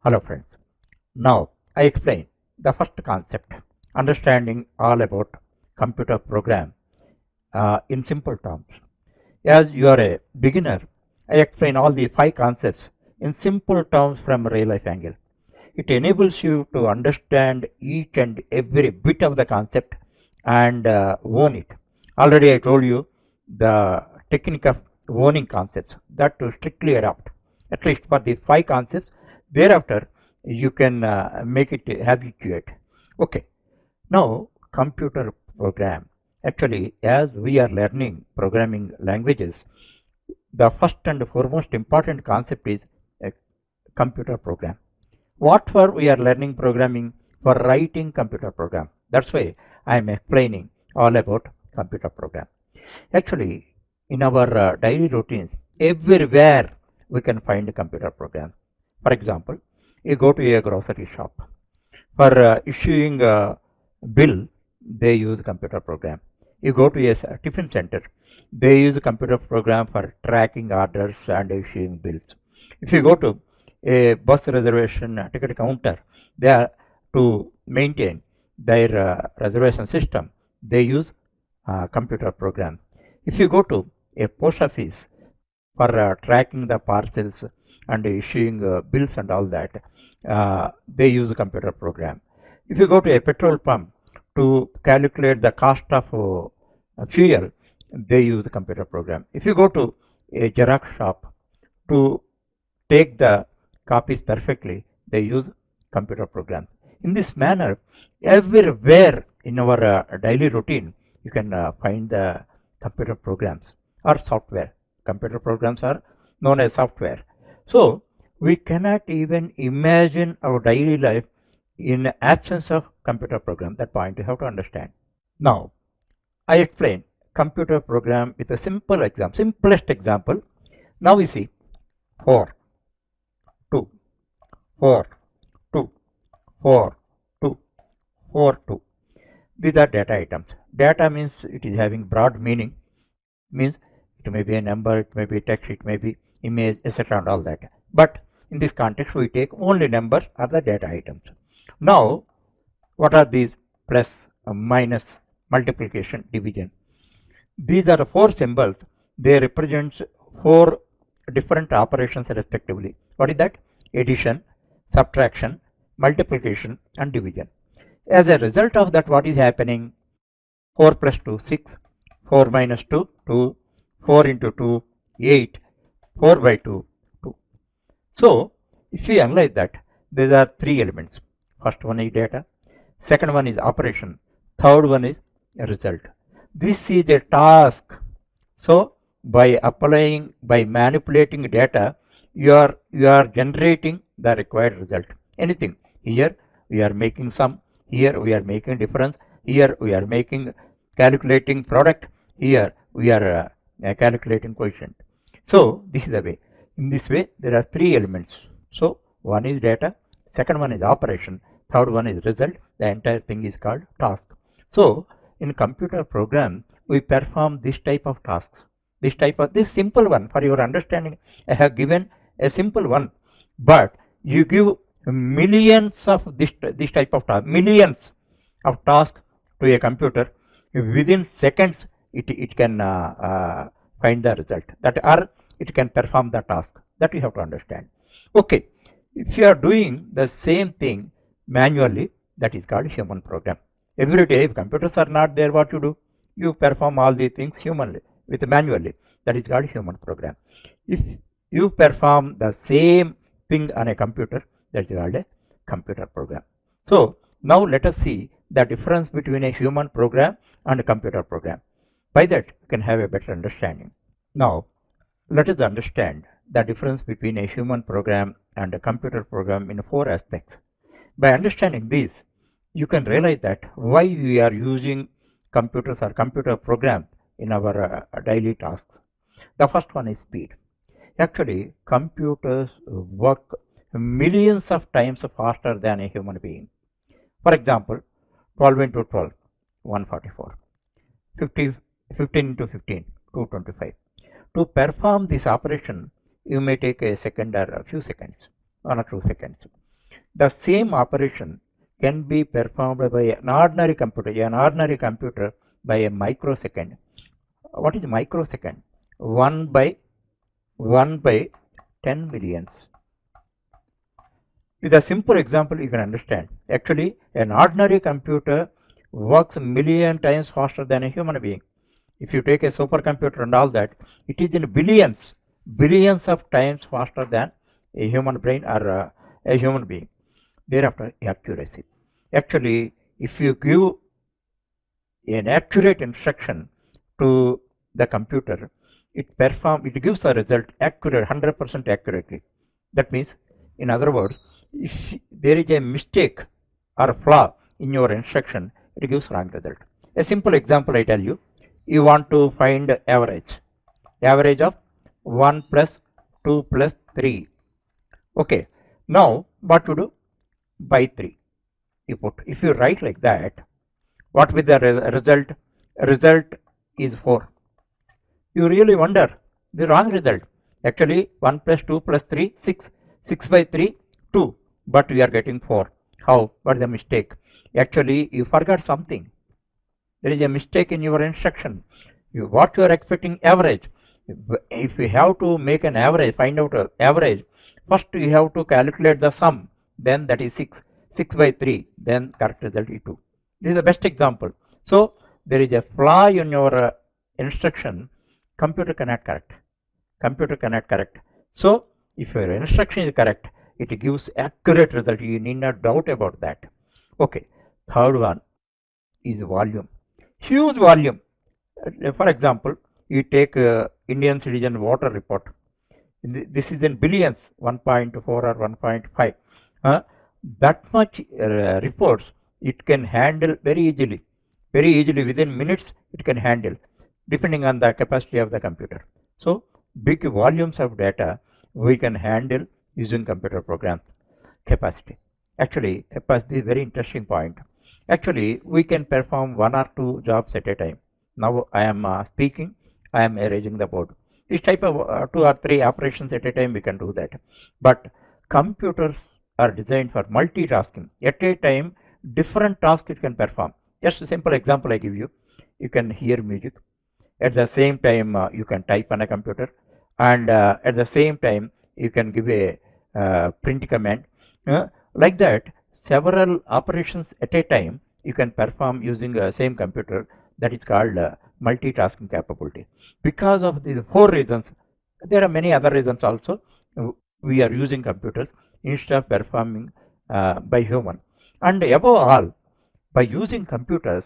Hello friends. Now I explain the first concept, understanding all about computer program in simple terms. As you are a beginner, I explain all the 5 concepts in simple terms from a real life angle. It enables you to understand each and every bit of the concept and own it. Already I told you the technique of owning concepts that to strictly adopt, at least for the 5 concepts. Thereafter, you can make it habituate. Okay, now computer program. Actually, as we are learning programming languages, the first and foremost important concept is a computer program. What for we are learning programming? For writing computer program. That's why I am explaining all about computer program. Actually, in our daily routines, everywhere we can find a computer program. For example, you go to a grocery shop. For issuing a bill, they use a computer program. You go to a tiffin center, they use a computer program for tracking orders and issuing bills. If you go to a bus reservation ticket counter, they are to maintain their reservation system, they use computer program. If you go to a post office for tracking the parcels and issuing bills and all that, they use a computer program. If you go to a petrol pump to calculate the cost of fuel, they use the computer program. If you go to a Xerox shop to take the copies perfectly, they use computer program. In this manner, everywhere in our daily routine, you can find the computer programs or software. Computer programs are known as software. So we cannot even imagine our daily life in absence of computer program. That point you have to understand. Now I explain computer program with a simple example, simplest example. Now we see 4, 2, 4, 2, 4, 2, 4, 2. These are data items. Data means it is having broad meaning, means it may be a number, it may be text, it may be image, etc. and all that. But in this context, we take only numbers are the data items. Now, what are these? Plus, minus, multiplication, division. These are the 4 symbols. They represent 4 different operations respectively. What is that? Addition, subtraction, multiplication and division. As a result of that, what is happening? 4 plus 2, 6, 4 minus 2, 2, 4 into 2, 8, 4 by 2, 2. So, if we analyze that, there are 3 elements. First one is data, second one is operation, third one is result. This is a task. So, by manipulating data, you are generating the required result. Anything. Here we are making sum, here we are making difference, here we are making calculating product, here we are calculating quotient. So this is the way. In this way there are 3 elements. So one is data, second one is operation, third one is result. The entire thing is called task. So in computer program we perform this type of tasks. This simple one for your understanding. I have given a simple one, but you give millions of this type of task, millions of tasks to a computer. Within seconds it can find the result, that or it can perform the task. That you have to understand. Okay, if you are doing the same thing manually, that is called human program. Every day if computers are not there, what you do? You perform all these things humanly, with manually. That is called human program. If you perform the same thing on a computer, that is called a computer program. So now let us see the difference between a human program and a computer program. By that you can have a better understanding. Now let us understand the difference between a human program and a computer program in 4 aspects. By understanding these, you can realize that why we are using computers or computer programs in our daily tasks. The first one is speed. Actually, computers work millions of times faster than a human being. For example, 12 into 12, 144. 15 into 15, 225. To perform this operation, you may take a second or a few seconds, 1 or 2 seconds. The same operation can be performed by an ordinary computer by a microsecond. What is microsecond? 1 by 1 by 10 millions. With a simple example, you can understand. Actually, an ordinary computer works a million times faster than a human being. If you take a supercomputer and all that, it is in billions of times faster than a human brain or a human being. Thereafter, accuracy. Actually, if you give an accurate instruction to the computer, it gives a result accurate, 100% accurately. That means, in other words, if there is a mistake or flaw in your instruction, it gives wrong result. A simple example I tell you, you want to find average of 1 plus 2 plus 3. Okay, now what to do? By 3 you put. If you write like that, what will the result? Result is 4. You really wonder the wrong result. Actually 1 plus 2 plus 3, 6. 6 by 3, 2. But we are getting 4. How? What is the mistake? Actually you forgot something. There is a mistake in your instruction. What you are expecting average. If you have to make an average, find out an average, first you have to calculate the sum, then that is 6. 6 by 3, then correct result is 2. This is the best example. So there is a flaw in your instruction, computer cannot correct. So if your instruction is correct, it gives accurate result. You need not doubt about that. Okay, third one is volume. Huge volume. For example, you take Indian citizen voter report. This is in billions, 1.4 or 1.5. That much reports it can handle very easily within minutes it can handle, depending on the capacity of the computer. So big volumes of data we can handle using computer programs. Capacity. Actually, capacity is a very interesting point. Actually, we can perform 1 or 2 jobs at a time. Now I am speaking, I am arranging the board. This type of 2 or 3 operations at a time we can do that. But computers are designed for multitasking. At a time, different tasks it can perform. Just a simple example I give you. You can hear music. At the same time, you can type on a computer. And at the same time, you can give a print command. Like that, several operations at a time you can perform using the same computer. That is called multitasking capability. Because of these 4 reasons, there are many other reasons also. We are using computers instead of performing by human. And above all, by using computers,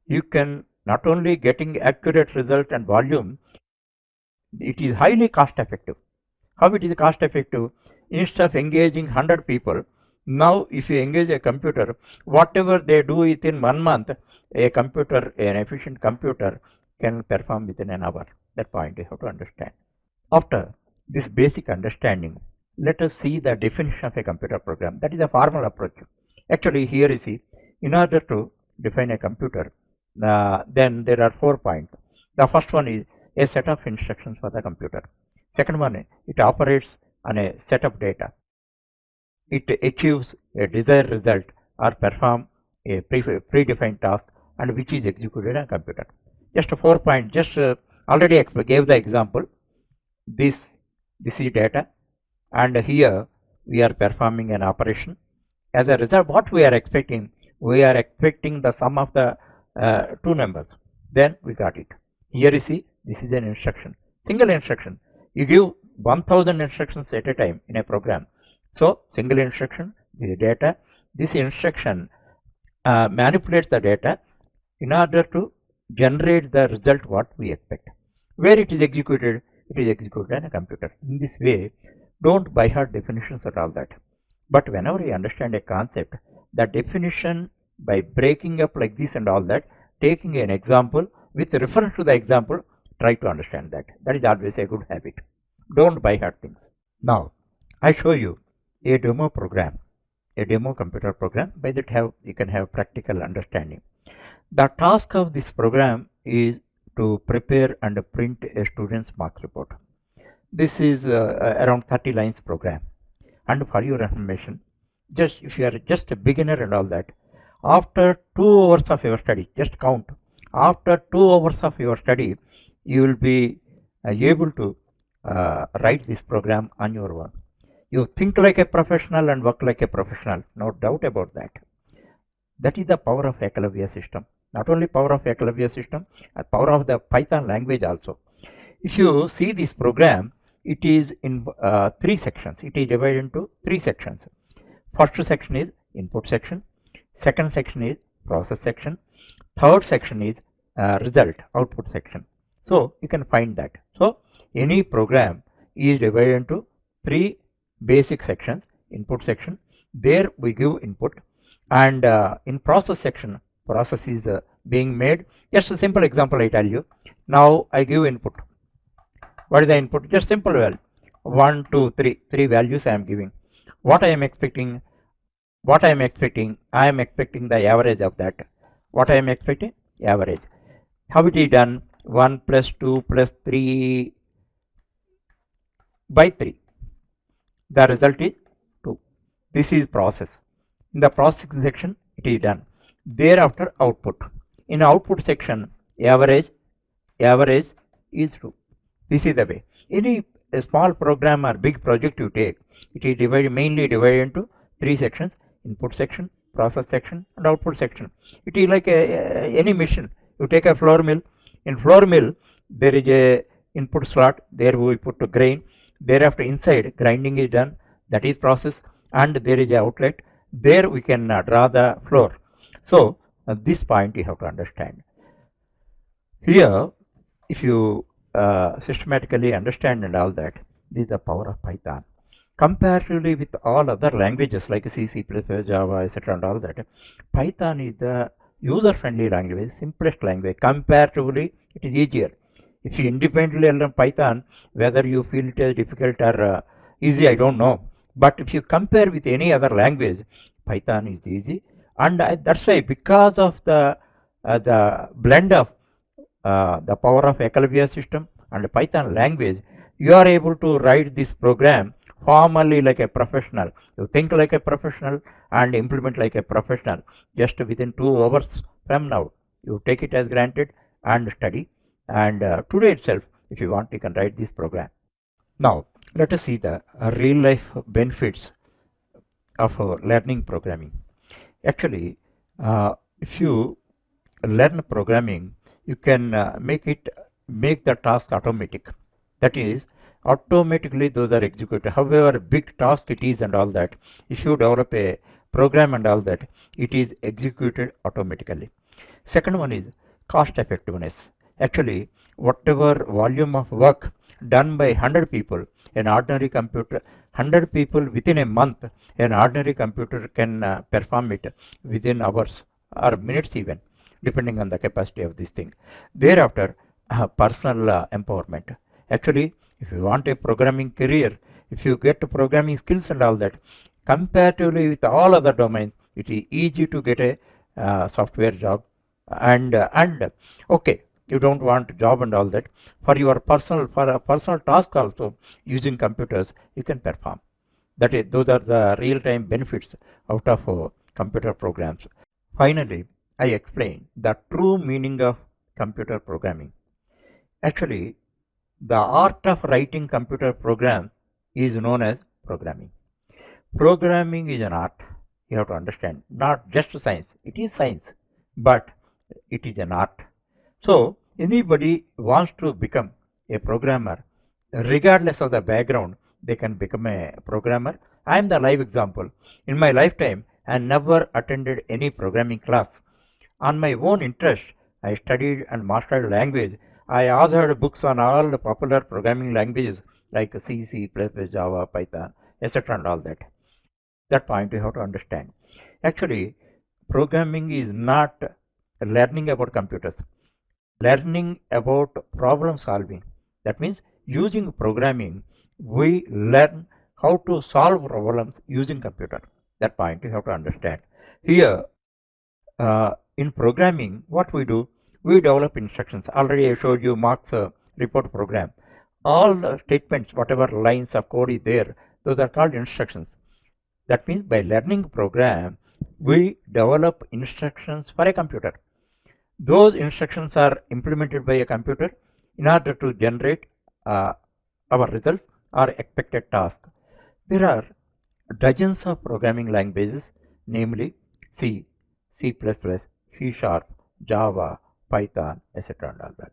you can not only getting accurate result and volume, it is highly cost effective. How it is cost effective? Instead of engaging 100 people, now if you engage a computer, whatever they do within 1 month, an efficient computer can perform within an hour. That point you have to understand. After this basic understanding, let us see the definition of a computer program. That is a formal approach. Actually, here you see, in order to define a computer, then there are 4 points. The first one is a set of instructions for the computer. Second one, it operates on a set of data. It achieves a desired result or perform a predefined task and which is executed on a computer. Just 4 points. Just already gave the example. This is data, and here we are performing an operation. As a result, what we are expecting? We are expecting the sum of the 2 numbers. Then we got it. Here you see, this is an instruction, single instruction. You give 1000 instructions at a time in a program. So single instruction, the data. This instruction manipulates the data in order to generate the result what we expect. Where it is executed? It is executed on a computer. In this way, don't by heart definitions and all that. But whenever you understand a concept, the definition by breaking up like this and all that, taking an example with reference to the example, try to understand that. That is always a good habit. Don't by heart things. Now, I show you a demo program, a demo computer program. By that you can have practical understanding. The task of this program is to prepare and print a student's marks report. This is around 30 lines program. And for your information, just if you are just a beginner and all that, after 2 hours of your study, just count, after 2 hours of your study, you will be able to write this program on your own. You think like a professional and work like a professional, no doubt about that. That is the power of Eclavia system. Not only power of Eclavia system, power of the Python language also. If you see this program, it is in 3 sections. It is divided into 3 sections. First section is input section. Second section is process section. Third section is result output section. So you can find that. So any program is divided into 3 basic sections. Input section, there we give input, and in process section, process is being made. Just a simple example I tell you. Now I give input. What is the input? Just simple value. 1, 2, 3. 3 values I am giving. What I am expecting? I am expecting the average of that. What I am expecting? Average. How it is done? 1 plus 2 plus 3 by 3. The result is 2. This is process. In the processing section, it is done. Thereafter, output. In output section, average is 2. This is the way. Any small program or big project you take, it is mainly divided into 3 sections: input section, process section, and output section. It is like any machine. You take a flour mill. In flour mill, there is a input slot. There we put a grain. Thereafter, inside grinding is done. That is process. And there is an outlet. There we can draw the flour. So this point you have to understand. Here, if you systematically understand and all that, this is the power of Python. Comparatively with all other languages like C, C++, Java, etc. and all that, Python is the user-friendly language, simplest language. Comparatively, it is easier. If you independently learn Python, whether you feel it is difficult or easy, I don't know. But if you compare with any other language, Python is easy. And that's why, because of the blend of the power of Eclavia system and Python language, you are able to write this program formally like a professional. You think like a professional and implement like a professional just within 2 hours from now. You take it as granted and study. And today itself, if you want, you can write this program. Now, let us see the real life benefits of learning programming. Actually, if you learn programming, you can make the task automatic. That is, automatically those are executed. However big task it is and all that, if you develop a program and all that, it is executed automatically. Second one is cost effectiveness. Actually, whatever volume of work done by 100 people, an ordinary computer, 100 people within a month, an ordinary computer can perform it within hours or minutes even, depending on the capacity of this thing. Thereafter, personal empowerment. Actually, if you want a programming career, if you get programming skills and all that, comparatively with all other domains, it is easy to get a software job. And okay, you don't want job and all that, for a personal task also, using computers you can perform. That is, those are the real-time benefits out of computer programs. Finally, I explain the true meaning of computer programming. Actually, the art of writing computer program is known as programming. Programming is an art, you have to understand, not just science. It is science, but it is an art. So anybody wants to become a programmer, regardless of the background, they can become a programmer. I am the live example. In my lifetime, I never attended any programming class. On my own interest, I studied and mastered language. I authored books on all the popular programming languages like C, C++, Java, Python, etc. and all that. That point you have to understand. Actually, programming is not learning about computers. Learning about problem solving. That means using programming, we learn how to solve problems using computer. That point you have to understand. Here, in programming, what we do, we develop instructions. Already I showed you Mark's report program. All the statements, whatever lines of code is there, those are called instructions. That means by learning program, we develop instructions for a computer. Those instructions are implemented by a computer in order to generate our result or expected task. There are dozens of programming languages, namely C, C++, C Sharp, Java, Python, etc. and all that.